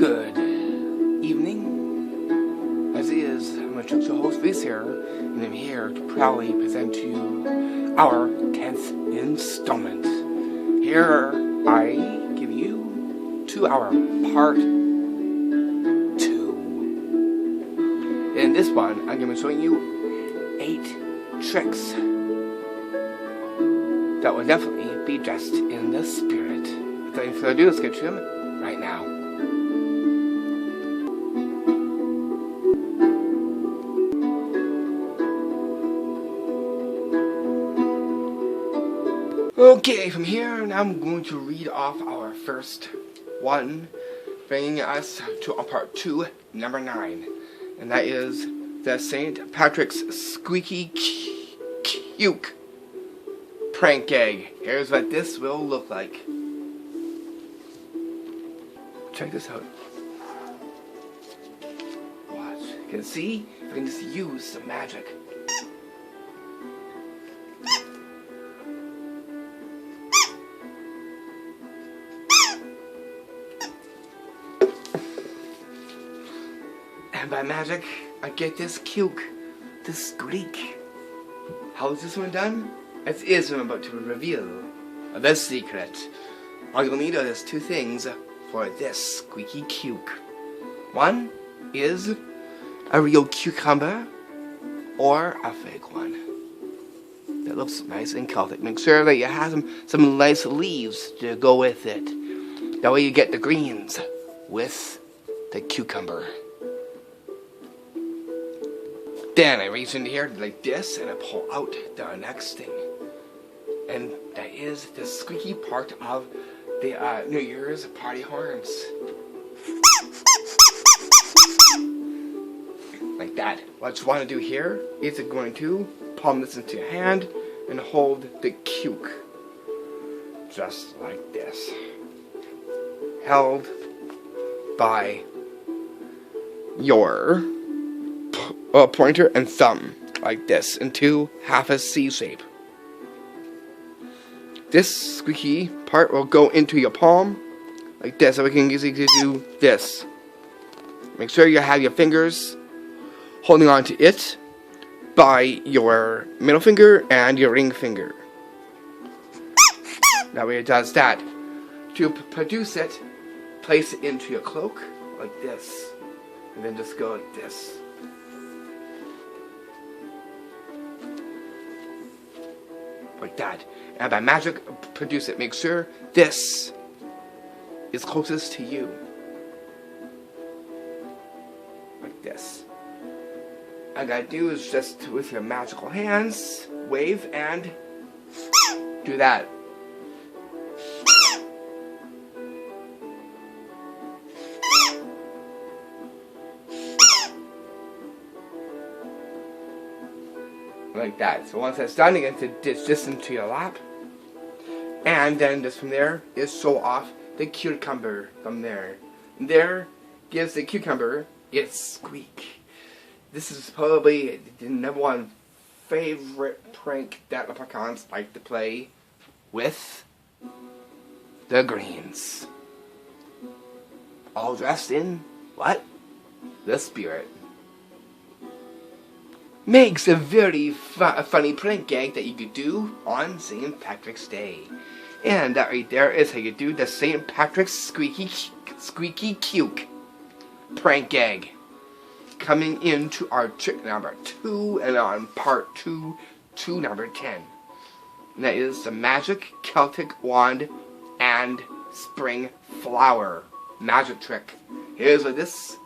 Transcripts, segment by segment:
Good evening. As is, I'm a Chuck's host, Reese here, and I'm here to proudly present to you our 10th installment. Here I give you 2-hour part 2. In this one, I'm going to be showing you 8 tricks that will definitely be dressed in the spirit. Without any further ado, let's get to them right now. Okay, from here, now I'm going to read off our first one, bringing us to part 2, number 9. And that is the St. Patrick's Squeaky Cuke prank gag. Here's what this will look like. Check this out. Watch. You can see if I can just use some magic. And by magic, I get this cuke, this squeak. How is this one done? As is what I'm about to reveal. The secret. All you'll need are just 2 things for this squeaky cuke. One is a real cucumber or a fake one. That looks nice and Celtic. Make sure that you have some nice leaves to go with it. That way you get the greens with the cucumber. Then I reach into here like this and I pull out the next thing. And that is the squeaky part of the New Year's party horns. Like that. What you want to do here is you're going to palm this into your hand and hold the cuke. Just like this. Held by your pointer and thumb, like this, into half a C shape. This squeaky part will go into your palm, like this, so we can easily do this. Make sure you have your fingers holding on to it by your middle finger and your ring finger. That way it does that. To produce it, place it into your cloak, like this, and then just go like this. Like that. And by magic, produce it. Make sure this is closest to you. Like this. All I gotta do is just, with your magical hands, wave and do that. Like that. So once that's done, you get to ditch this into your lap. And then just from there is show off the cucumber from there. And there gives the cucumber its squeak. This is probably the #1 favorite prank that leprechauns like to play with the greens. All dressed in what? The spirit. Makes a very funny prank gag that you could do on St. Patrick's Day. And that right there is how you do the St. Patrick's Squeaky Cuke prank gag. Coming into our trick number 2 and on part 2 to number 10. And that is the magic Celtic wand and spring flower magic trick. Here's what this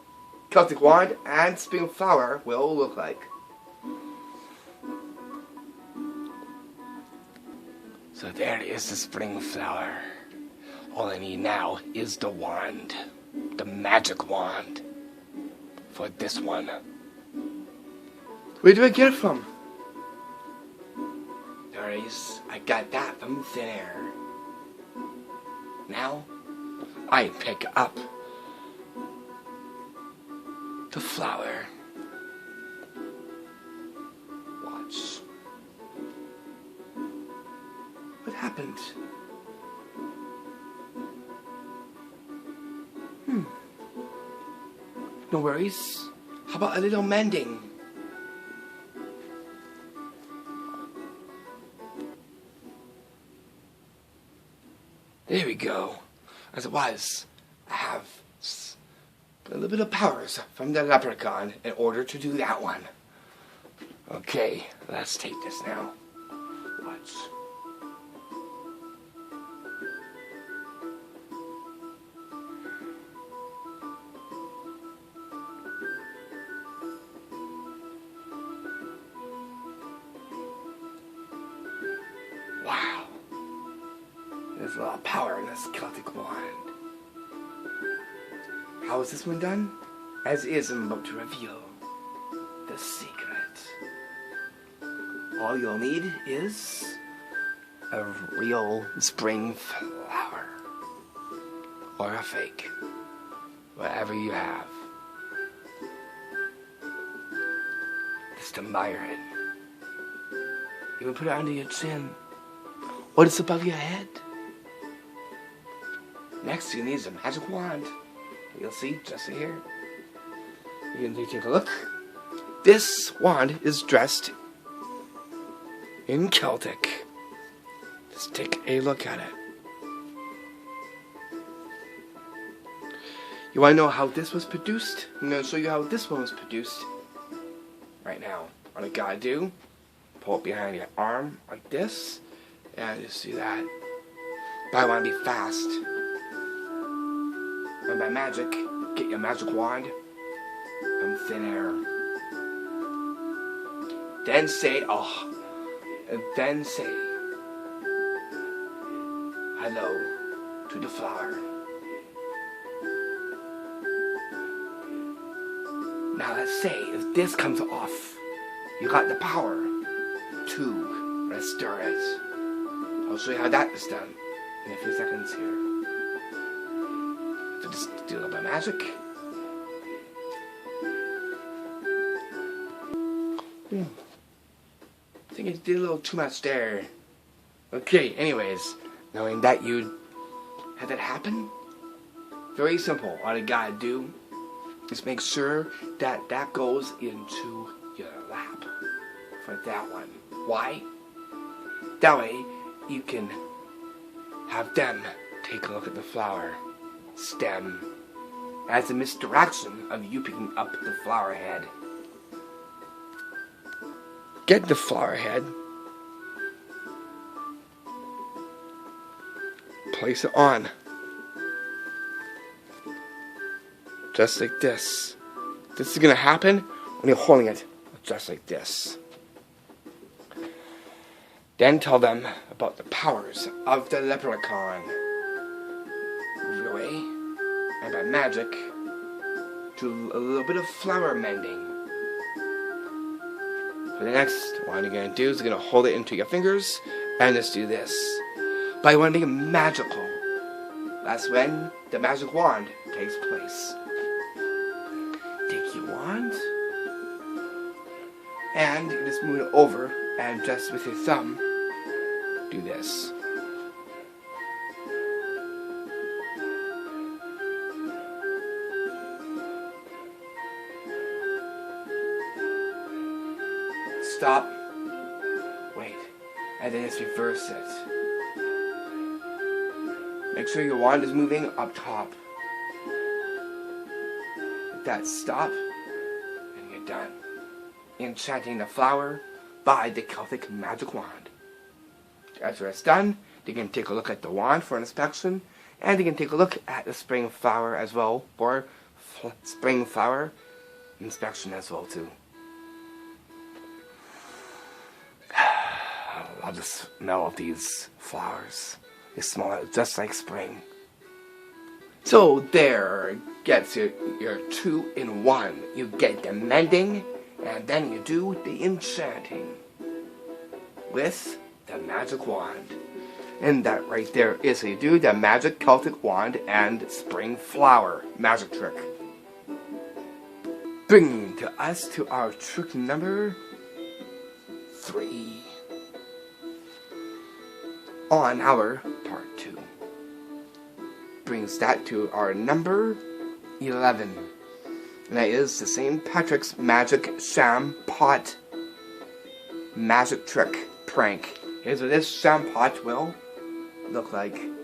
Celtic wand and spring flower will look like. So there is the spring flower. All I need now is the wand. The magic wand. For this one. Where do I get it from? There it is. I got that from thin air. Now, I pick up the flower. Watch. What happened? No worries. How about a little mending? There we go. As it was, I have a little bit of powers from the leprechaun in order to do that one. Okay, let's take this now. Watch. Wow. There's a lot of power in this Celtic wand. How is this one done? As is, I'm about to reveal the secret. All you'll need is a real spring flower. Or a fake. Whatever you have. Just admire it. You can put it under your chin. Or it's above your head. Next you need is a magic wand. You'll see just here. You can take a look. This wand is dressed in Celtic. Just take a look at it. You want to know how this was produced? I'm going to show you how this one was produced right now. What I gotta do, pull it behind your arm like this, and just do that. But I want to be fast. And by magic, get your magic wand from thin air. Then say, oh, and then say, hello to the flower. Now let's say if this comes off, you got the power to restore it. I'll show you how that is done in a few seconds here. So just do a little bit of magic. I think I did a little too much there. Okay, anyways, knowing that you had that happen, very simple. All you gotta do is make sure that that goes into your lap for that one. Why? That way you can have them take a look at the flower stem as a misdirection of you picking up the flower head. Get the flower head, place it on, just like this. This is gonna happen when you're holding it just like this. Then tell them about the powers of the leprechaun. Move your way, and by magic, do a little bit of flower mending. For the next one you're going to do is you're going to hold it into your fingers and just do this. But you want to make it magical. That's when the magic wand takes place. Take your wand and you just move it over and just with your thumb do this. Stop, wait, and then just reverse it. Make sure your wand is moving up top. Let that stop, and you're done. Enchanting the flower by the Celtic magic wand. After it's done, you can take a look at the wand for inspection, and you can take a look at the spring flower as well for spring flower inspection as well too. I love the smell of these flowers. They smell just like spring. So there gets your 2-in-1. You get the mending, and then you do the enchanting with the magic wand. And that right there is how you do the magic Celtic wand and spring flower magic trick. Bringing to us to our trick number 3. On our part 2. Brings that to our number 11. And that is the St. Patrick's Magic Sham Pot Magic Trick Prank. Here's what this sham pot will look like. You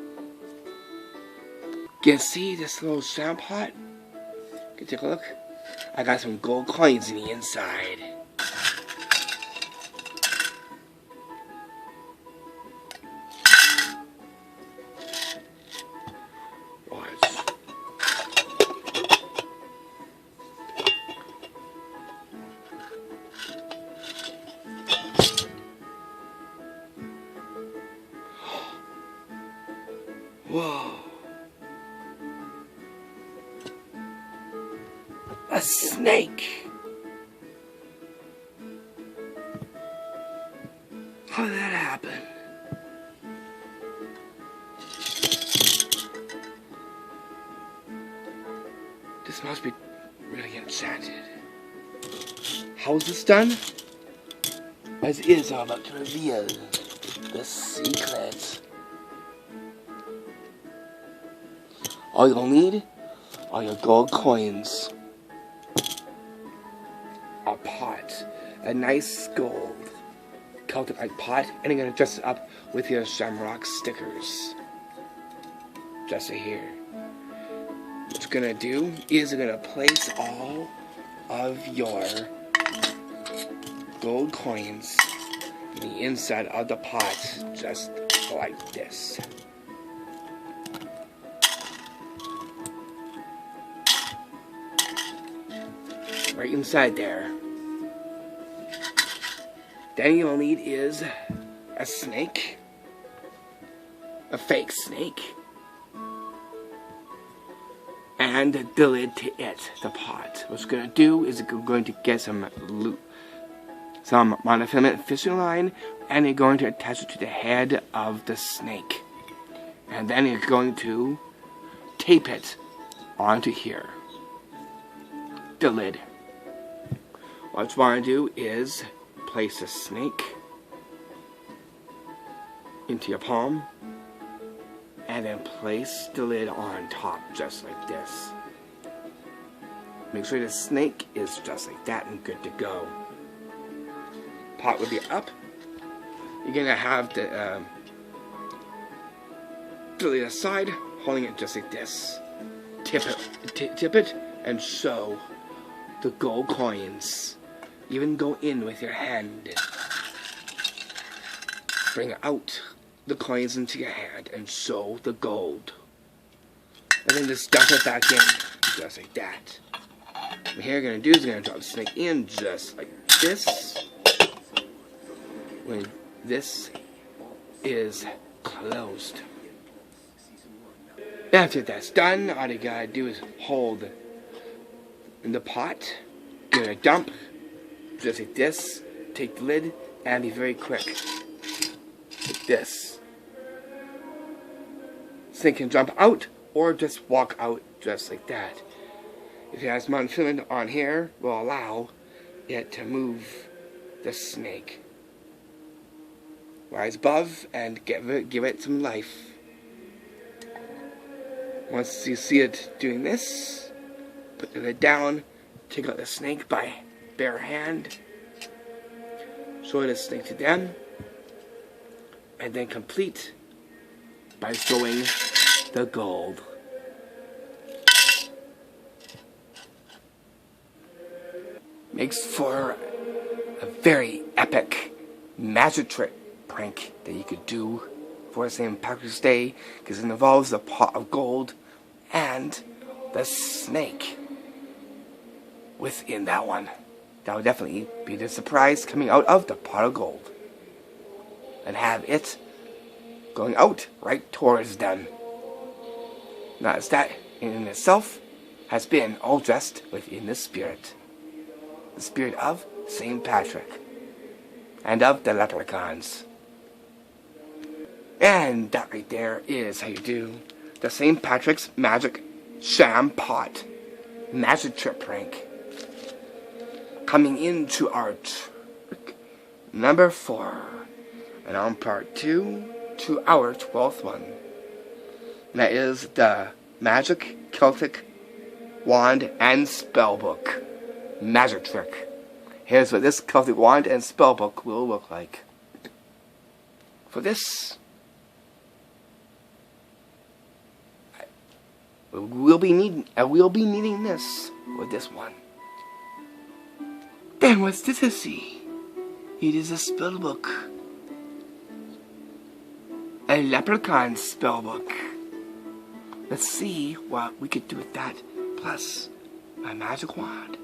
can see this little sham pot? You can take a look. I got some gold coins in the inside. Whoa. A snake. How did that happen? This must be really enchanted. How is this done? As it is, I'm about to reveal the secret. All you'll need are your gold coins, a pot, a nice gold Celtic like pot, and you're gonna dress it up with your shamrock stickers. Just right here. What you're gonna do is you're gonna place all of your gold coins in the inside of the pot, just like this. Right inside there. Then you'll need is a snake, a fake snake, and the lid to it, the pot. What you're going to do is you're going to get some monofilament fishing line, and you're going to attach it to the head of the snake. And then you're going to tape it onto here, the lid. What you want to do is place the snake into your palm and then place the lid on top just like this. Make sure the snake is just like that and good to go. Pot will be up. You're going to have the lid aside, holding it just like this. Tip it and show the gold coins. Even go in with your hand. Bring out the coins into your hand and show the gold. And then just dump it back in, just like that. What you're going to do is you're going to drop the snake in just like this. When this is closed. After that's done, all you gotta do is hold in the pot. You're gonna dump just like this. Take the lid and be very quick. Like this. Snake can jump out or just walk out just like that. If it has monofilament on here, will allow it to move the snake. Rise above and give it some life. Once you see it doing this, put the lid down, take out the snake by bare hand, show the snake to them, and then complete by showing the gold. Makes for a very epic magic trick prank that you could do for St. Patrick's Day, because it involves the pot of gold and the snake within that one. That would definitely be the surprise coming out of the pot of gold, and have it going out right towards them. Notice that in itself has been all dressed within the spirit of St. Patrick and of the leprechauns. And that right there is how you do the St. Patrick's Magic Sham Pot Magic Trip Prank. Coming into our trick number 4. And on part 2 to our 12th one. And that is the Magic Celtic wand and spellbook magic trick. Here's what this Celtic wand and spellbook will look like. For this, we'll be needing this with this one. Then what's this I see? It is a spellbook. A leprechaun spellbook. Let's see what we could do with that, plus my magic wand.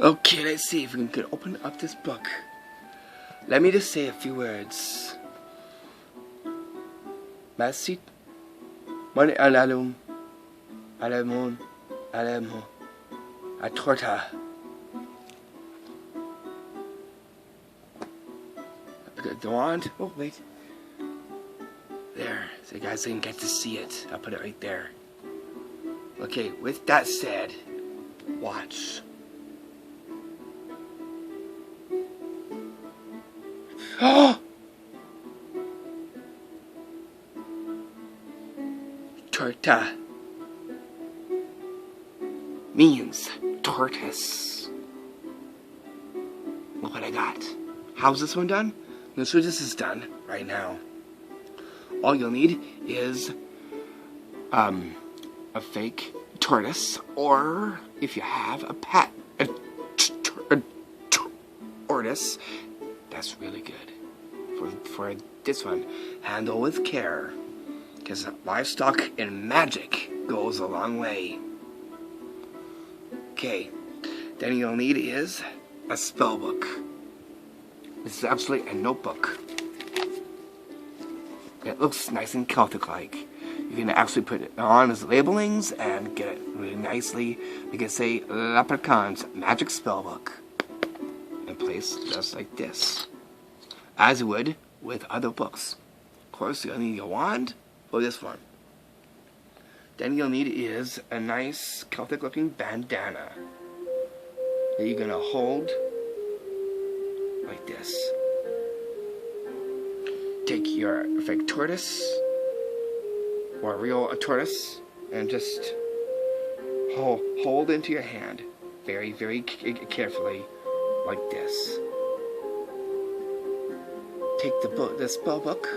Okay, let's see if we can open up this book. Let me just say a few words. Masit, mon alalum, alamon, alamo, atorta. The wand. Oh wait. There, so you guys can get to see it. I'll put it right there. Okay, with that said, watch. Oh! Torta means tortoise. Look what I got. How's this one done? I'm gonna show you this is done right now. All you'll need is a fake tortoise, or if you have a tortoise, that's really good. For this one, handle with care, because livestock and magic goes a long way. Okay, then you'll need is a spell book. This is actually a notebook. It looks nice and Celtic-like. You can actually put it on as labelings and get it really nicely. You can say Leprechaun's Magic Spellbook and place just like this, as you would with other books. Of course, you'll need your wand for this one. Then you'll need is a nice Celtic-looking bandana that you're gonna hold like this. Take your fake tortoise or real tortoise and just hold into your hand very, very carefully like this. Take the spell book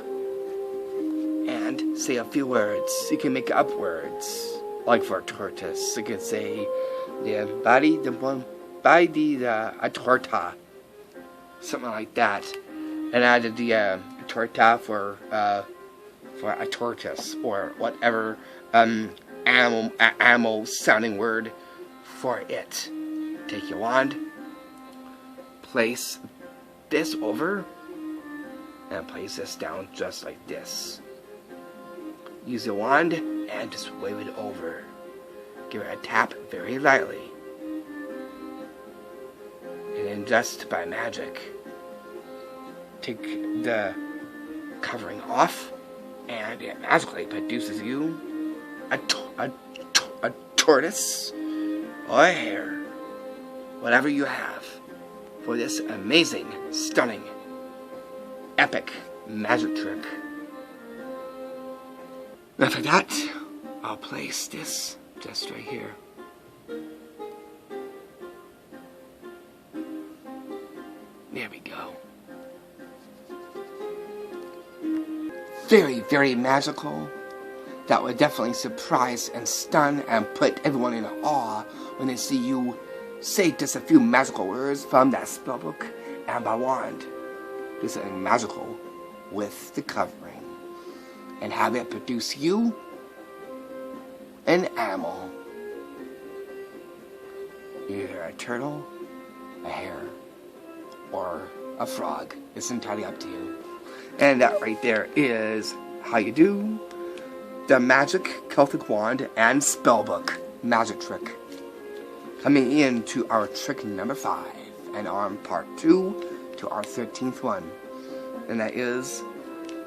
and say a few words. You can make up words, like for a tortoise. You can say the body a torta, something like that, and added the torta for a tortoise or whatever animal sounding word for it. Take your wand, place this over, and place this down just like this. Use your wand and just wave it over. Give it a tap very lightly. And then just by magic, take the covering off, and it magically produces you a tortoise or a hare, whatever you have, for this amazing, stunning, epic magic trick. After that, I'll place this just right here. There we go. Very, very magical. That would definitely surprise and stun and put everyone in awe when they see you say just a few magical words from that spellbook and my wand. Do something magical with the covering and have it produce you an animal. Either a turtle, a hare, or a frog. It's entirely up to you. And that right there is how you do the magic Celtic wand and spellbook magic trick. Coming into our trick number 5 and on part 2 to our 13th one. And that is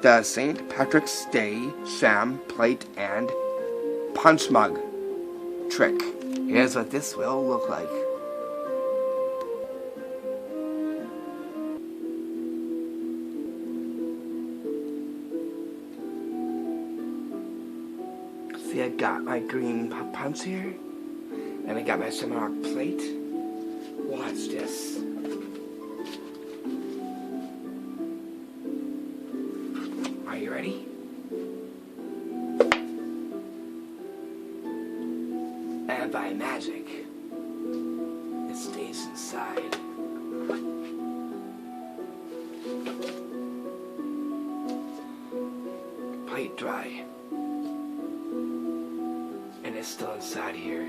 the St. Patrick's Day sham plate and punch mug trick. Here's what this will look like. See, I got my green punch here, and I got my shamrock plate. Watch this. Are you ready? And by magic, it stays inside. Plate dry. And it's still inside here.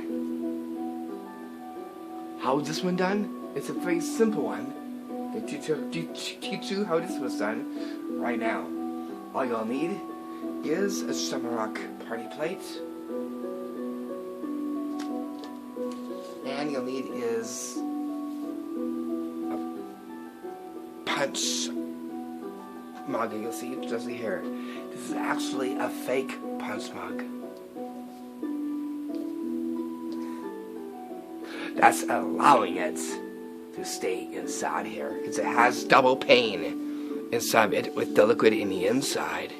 How is this one done? It's a very simple one. They teach you how this was done right now. All you'll need is a shamrock party plate. And you'll need is a punch mug. You'll see it just here. This is actually a fake punch mug. That's allowing it to stay inside here because it has double pane inside of it with the liquid in the inside.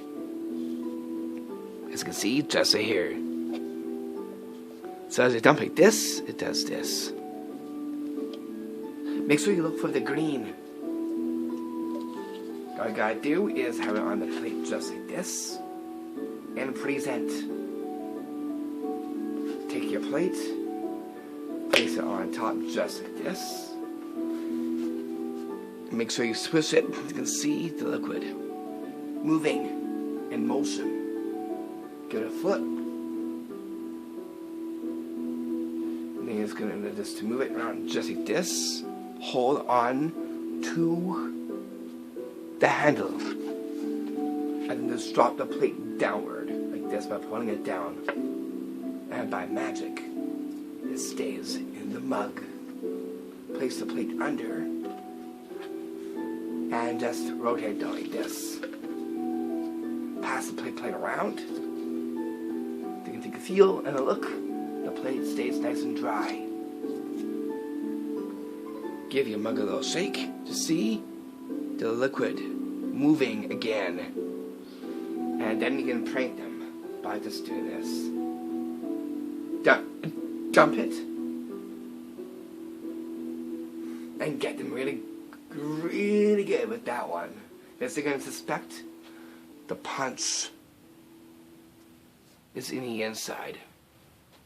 As you can see, just here. So as you dump like this, it does this. Make sure you look for the green. All you gotta do is have it on the plate just like this and present. Take your plate, place it on top just like this. Make sure you swish it. You can see the liquid moving in motion. Give it a foot. And then you're just gonna just to move it around just like this. Hold on to the handle. And then just drop the plate downward like this by pulling it down. And by magic, it stays in the mug. Place the plate under and just rotate it like this. Pass the plate around. You can take a feel and a look. The plate stays nice and dry. Give your mug a little shake to see the liquid moving again. And then you can prank them by just doing this. Dump it and get them really good with that one. Because they're going to suspect the punch is in the inside.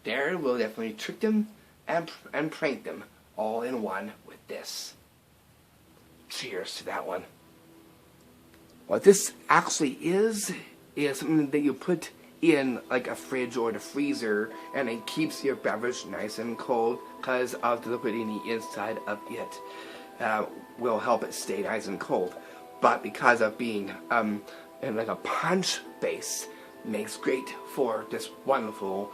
There will definitely trick them and prank them all in one with this. Cheers to that one. What this actually is something that you put in like a fridge or the freezer, and it keeps your beverage nice and cold because of the liquid in the inside of it. Will help it stay nice and cold. But because of being in like a punch base, makes great for this wonderful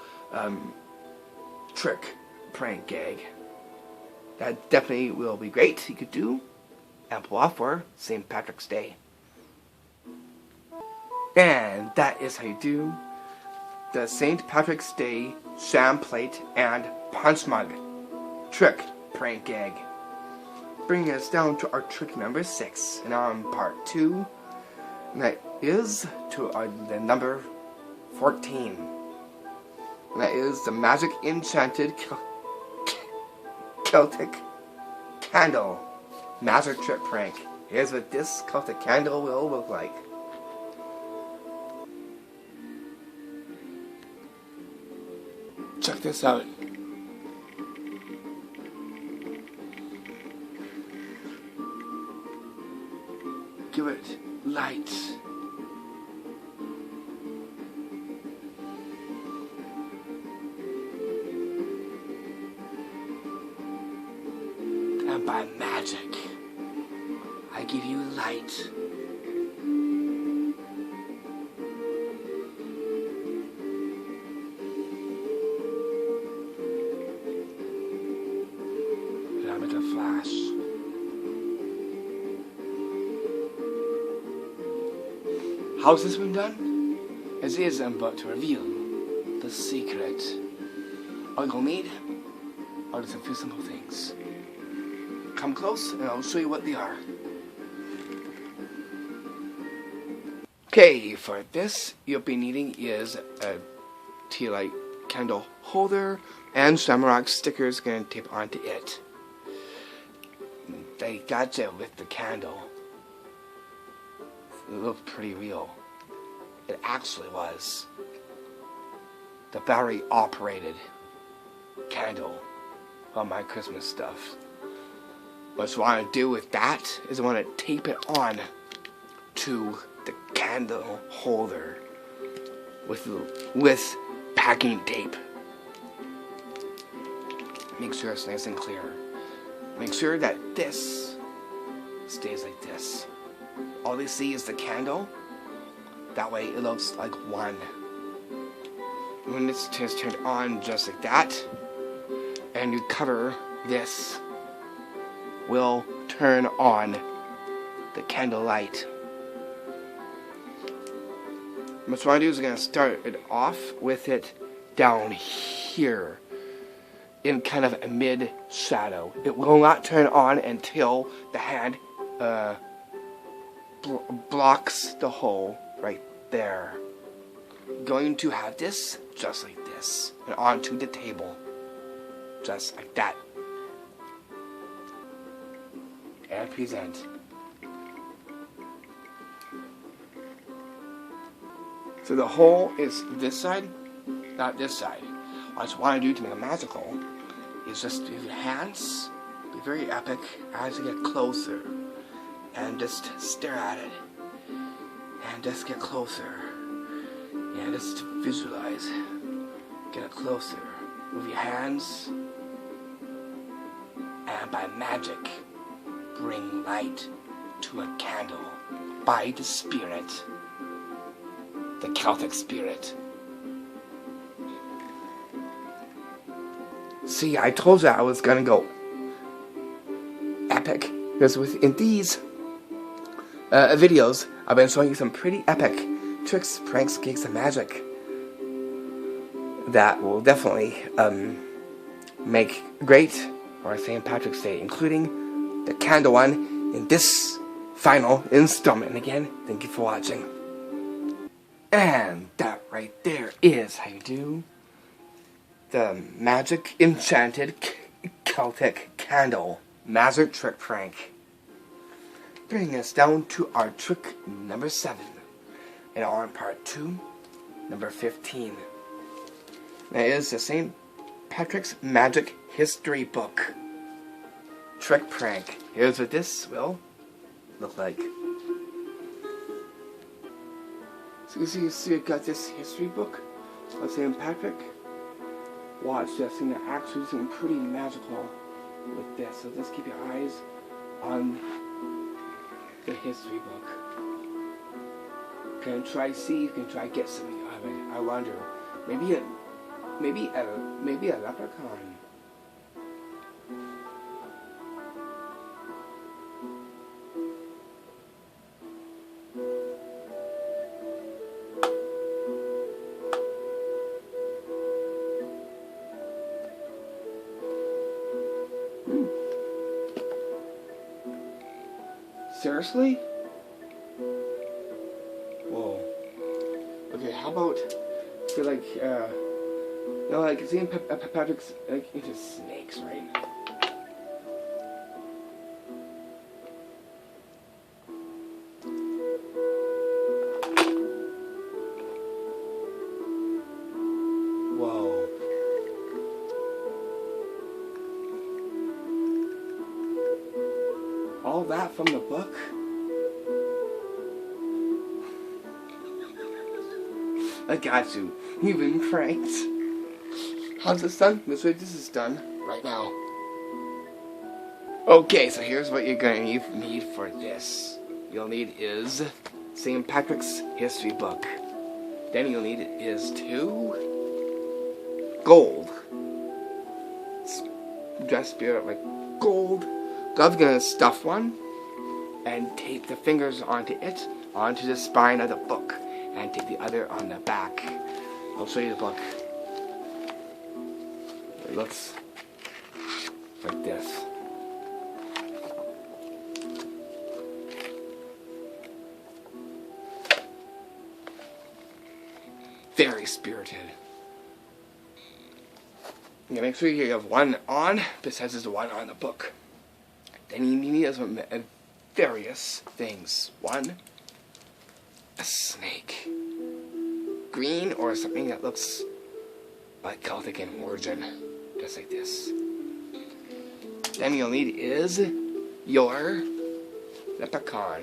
trick prank gag. That definitely will be great. You could do and pull off for St. Patrick's Day. And that is how you do the St. Patrick's Day sham plate and punch mug trick prank gag. Bringing us down to our trick number 6 and on part 2. And that is to the number 14. And that is the magic enchanted Celtic candle magic trick prank. Here's what this Celtic candle will look like. Check this out. Give it light. And by magic, I give you light. I'm at a flash. How's this one done? As is I'm about to reveal the secret. All you'll need are just a few simple things. Come close and I'll show you what they are. Okay, for this you'll be needing is a tea light candle holder and shamrock stickers gonna tape onto it. They gotcha with the candle. It looked pretty real. It actually was. The battery operated candle on my Christmas stuff. What I want to do with that is I want to tape it on to the candle holder with packing tape. Make sure it's nice and clear. Make sure that this stays like this. All they see is the candle. That way it looks like one. When it's just turned on just like that, and you cover this, will turn on the candle light. What I want to do is I'm going to start it off with it down here in kind of a mid shadow. It will not turn on until the hand blocks the hole right there. Going to have this just like this and onto the table just like that, and present. So the hole is this side, not this side. What I just want to do to make it magical is just use your hands, be very epic as you get closer, and just stare at it, and just get closer, and just visualize, get it closer, move your hands, and by magic, bring light to a candle by the spirit, the Celtic spirit. See, I told you I was gonna go epic, because within these videos, I've been showing you some pretty epic tricks, pranks, gigs, and magic that will definitely make great for St. Patrick's Day, including the candle one in this final installment. And again, thank you for watching. And that right there is how you do the magic enchanted Celtic candle magic trick prank. Bringing us down to our trick number 7, and on part 2, number 15. That is the St. Patrick's Magic History Book trick prank. Here's what this will look like. So you see, it got this history book of St. Patrick. Watch, that's going to actually do something pretty magical with this. So just keep your eyes on the history book. You can try get something out of it. I wonder, maybe a leprechaun. Seriously? Whoa. Okay, how about for like like St. Patrick's like into snakes, right? Whoa. All that from the book? I got you. You've been pranked. How's this done? This way this is done right now. Okay, so here's what you're gonna need for this. You'll need is St. Patrick's history book. Then you'll need is 2 gold. Dress spirit like gold. I'm gonna stuff one and tape the fingers onto it, onto the spine of the book, and tape the other on the back. I'll show you the book. It looks like this. Very spirited. You make sure you have one on, besides there's one on the book. Then you need some various things. One, a snake. Green or something that looks like Celtic in origin. Just like this. Then you'll need is your leprechaun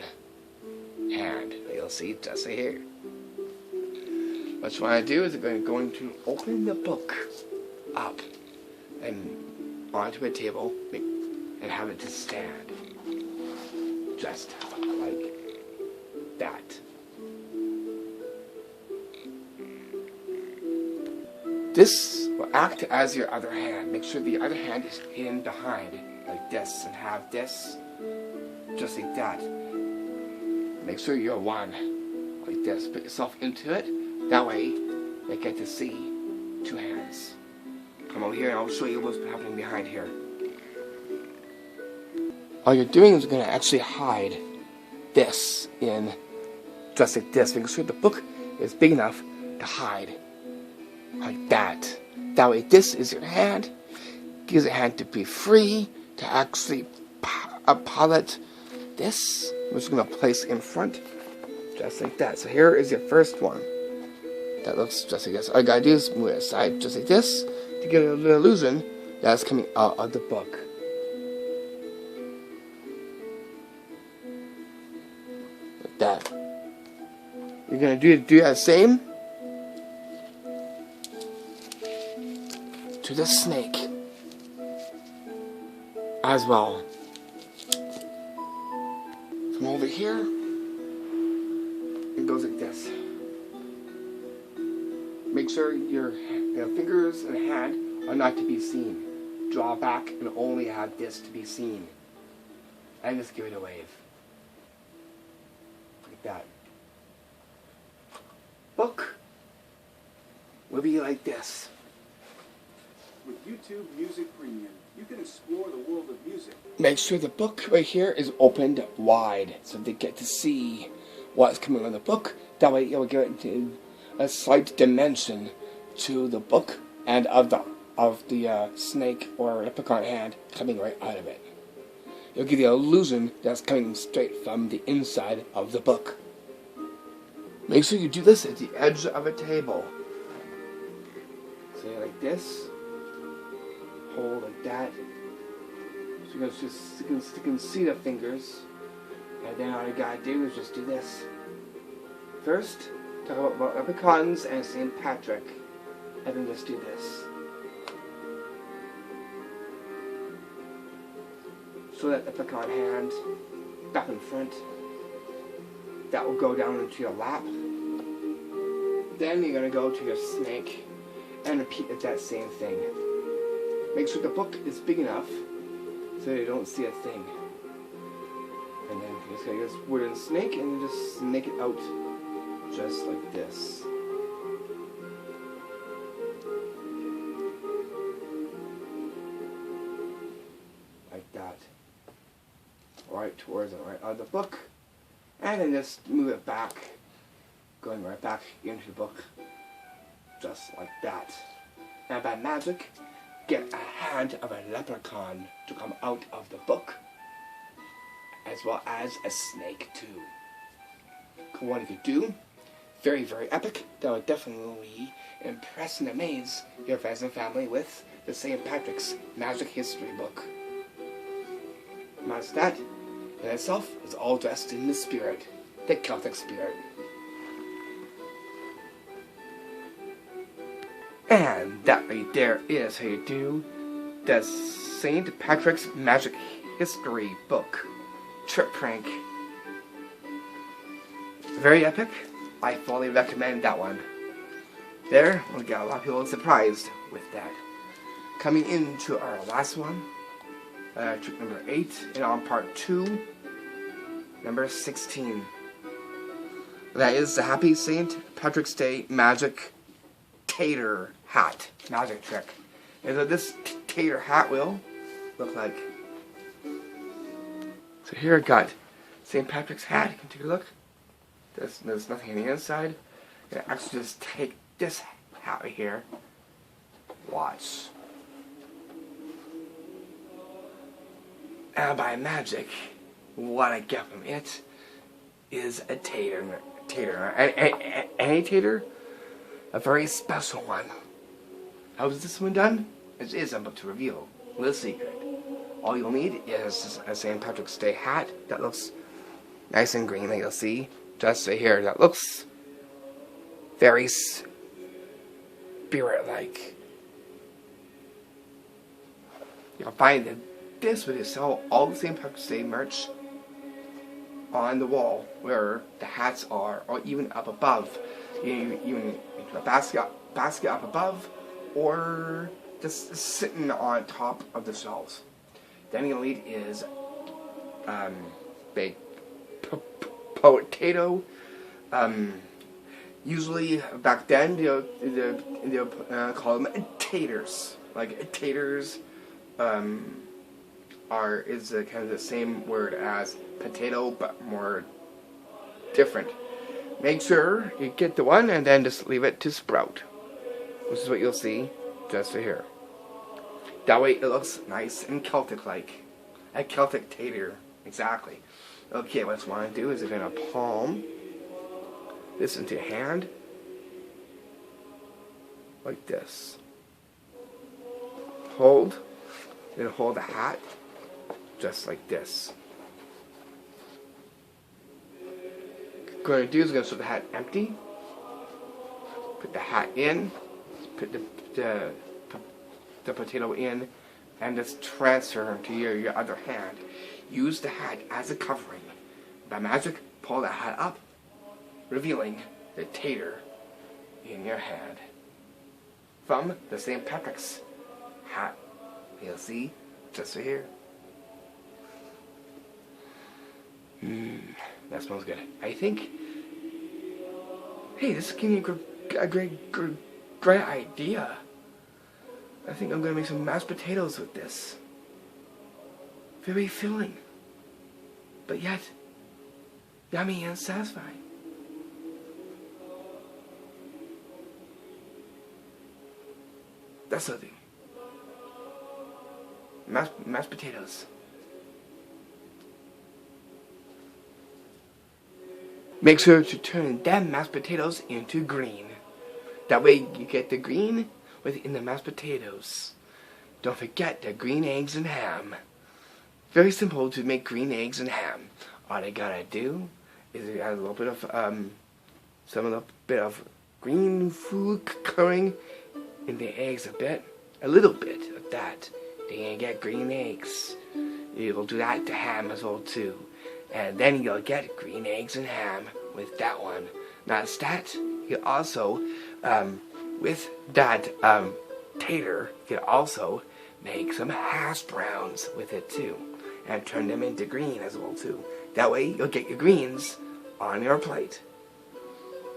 hand. You'll see just right here. What you want to do is you're going to open the book up and onto a table and have it to stand. Just like that. This will act as your other hand. Make sure the other hand is in behind, like this, and have this just like that. Make sure you're one, like this. Put yourself into it. That way, you get to see two hands. Come over here and I'll show you what's happening behind here. All you're doing is going to actually hide this in just like this. Make sure the book is big enough to hide like that. That way, this is your hand. Gives your hand to be free to actually palette this. I'm just going to place in front just like that. So here is your first one. That looks just like this. All you gotta do is move it aside just like this to get an illusion that's coming out of the book. Like that. You're gonna do that same to the snake as well. From over here, it goes like this. Make sure your fingers and hand are not to be seen. Draw back and only have this to be seen. And just give it a wave. Like that. Book will be like this. With YouTube Music Premium, you can explore the world of music. Make sure the book right here is opened wide so they get to see what's coming on the book. That way you'll get into a slight dimension to the book and of the snake or leprechaun hand coming right out of it. It'll give you the illusion that's coming straight from the inside of the book. Make sure you do this at the edge of a table. Say like this. Hold like that. So you can see the fingers. And then all you gotta do is just do this. First, talk about leprechauns and St. Patrick, and then just do this. So that leprechaun hand back in front, that will go down into your lap. Then you're going to go to your snake and repeat that same thing. Make sure the book is big enough so you don't see a thing. And then you're just going to use wooden snake and just snake it out. Just like this. Like that. Right towards the right of the book. And then just move it back. Going right back into the book. Just like that. And by magic, get a hand of a leprechaun to come out of the book. As well as a snake too. What you could do. Very, very epic. That would definitely impress and amaze your friends and family with the St. Patrick's Magic History book. Minus that, in itself, is all dressed in the spirit, the Celtic spirit. And that right there is how you do the St. Patrick's Magic History book. Trip prank. Very epic. I fully recommend that one. There, we'll get a lot of people surprised with that. Coming into our last one, trick number 8, and on part 2, number 16. That is the Happy St. Patrick's Day Magic Tater Hat magic trick. And so this tater hat will look like. So here I got St. Patrick's hat. You can take a look. There's nothing on the inside. You can actually just take this hat right here. Watch. And by magic, what I get from it is a tater. Any tater? A very special one. How is this one done? It is about to reveal the secret. All you'll need is a St. Patrick's Day hat that looks nice and green that you'll see. Just right here, that looks very spirit-like. You'll find that this would sell all the St. Patrick's Day merch on the wall where the hats are, or even up above. Even into a basket up above, or just sitting on top of the shelves. Then you'll need is baked potato. Usually back then they'll call them taters. Like taters is kind of the same word as potato, but more different. Make sure you get the one and then just leave it to sprout, which is what you'll see just right here. That way it looks nice and Celtic-like. A Celtic tater, exactly. Okay, what you want to do is you're going to palm this into your hand, like this. Hold, then hold the hat, just like this. What you're going to do is going to show the hat empty, put the hat in, put the potato in, and just transfer to your other hand. Use the hat as a covering. By magic, pull the hat up, revealing the tater in your hand. From the St. Patrick's hat. You'll see just right here. That smells good. I think, hey, this is giving me a great idea. I think I'm going to make some mashed potatoes with this. Very filling, but yet yummy and satisfying. That's something. Mashed potatoes. Make sure to turn them mashed potatoes into green. That way you get the green within the mashed potatoes. Don't forget the green eggs and ham. Very simple to make green eggs and ham. All you gotta do is add a little bit of green food coloring in the eggs a little bit of that. Then you get green eggs. You'll do that to ham as well too. And then you'll get green eggs and ham with that one. Not just that, you also, with that tater, you can also make some hash browns with it too. And turn them into green as well too. That way you'll get your greens on your plate.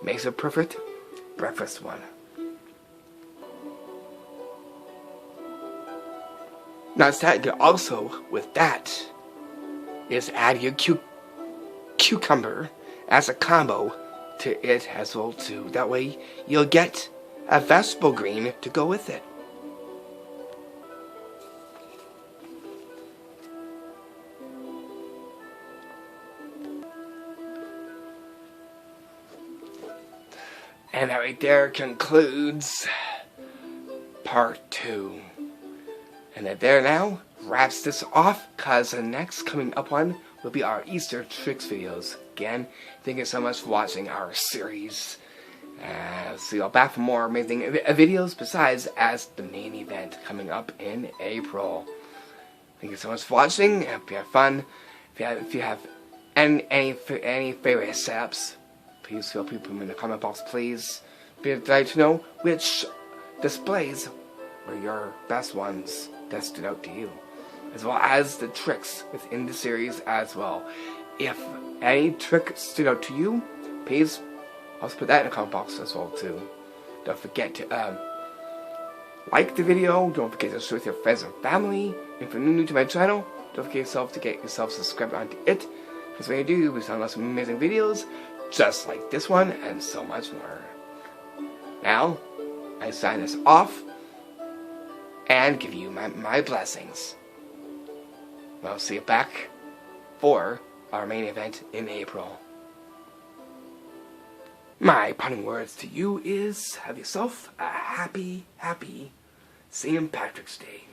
Makes a perfect breakfast one. Now that you also, with that, is add your cucumber as a combo to it as well too. That way you'll get a vegetable green to go with it. And that right there concludes part 2. And that there now wraps this off, cause the next coming up one will be our Easter tricks videos. Again, thank you so much for watching our series. See you all back for more amazing videos besides as the main event coming up in April. Thank you so much for watching. If you have fun, if you have any favorite setups, please feel free to put them in the comment box, please. I'd like to know which displays were your best ones that stood out to you, as well as the tricks within the series as well. If any trick stood out to you, please also put that in the comment box as well too. Don't forget to like the video. Don't forget to share with your friends and family. If you're new to my channel, don't forget to get yourself subscribed onto it. Because when you do, you'll be seeing lots of amazing videos just like this one and so much more. Now, I sign this off and give you my blessings. I'll see you back for our main event in April. My parting words to you is, have yourself a happy, happy St. Patrick's Day.